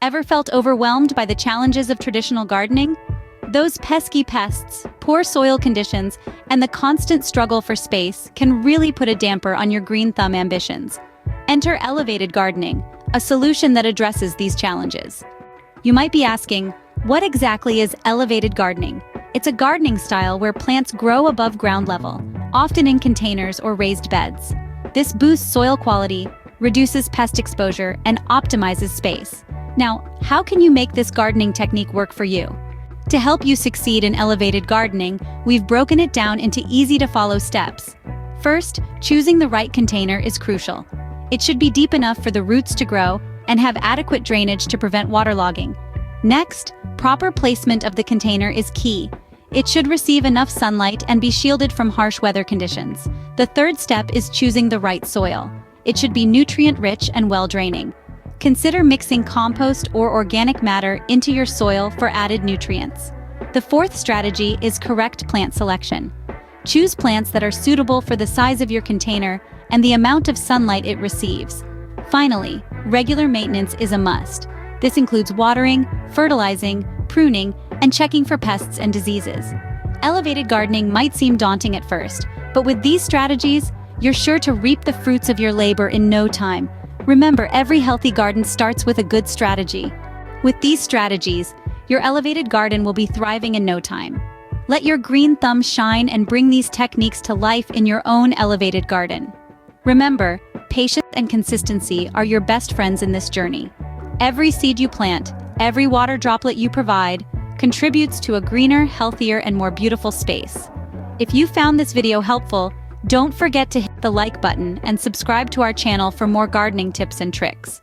Ever felt overwhelmed by the challenges of traditional gardening? Those pesky pests, poor soil conditions, and the constant struggle for space can really put a damper on your green thumb ambitions. Enter elevated gardening, a solution that addresses these challenges. You might be asking, what exactly is elevated gardening? It's a gardening style where plants grow above ground level, often in containers or raised beds. This boosts soil quality, reduces pest exposure, and optimizes space. Now, how can you make this gardening technique work for you? To help you succeed in elevated gardening, we've broken it down into easy-to-follow steps. First, choosing the right container is crucial. It should be deep enough for the roots to grow and have adequate drainage to prevent waterlogging. Next, proper placement of the container is key. It should receive enough sunlight and be shielded from harsh weather conditions. The third step is choosing the right soil. It should be nutrient-rich and well-draining. Consider mixing compost or organic matter into your soil for added nutrients. The fourth strategy is correct plant selection. Choose plants that are suitable for the size of your container and the amount of sunlight it receives. Finally, regular maintenance is a must. This includes watering, fertilizing, pruning, and checking for pests and diseases. Elevated gardening might seem daunting at first, but with these strategies, you're sure to reap the fruits of your labor in no time. Remember, every healthy garden starts with a good strategy. With these strategies, your elevated garden will be thriving in no time. Let your green thumb shine and bring these techniques to life in your own elevated garden. Remember, patience and consistency are your best friends in this journey. Every seed you plant, every water droplet you provide, contributes to a greener, healthier, and more beautiful space. If you found this video helpful, don't forget to hit the like button and subscribe to our channel for more gardening tips and tricks.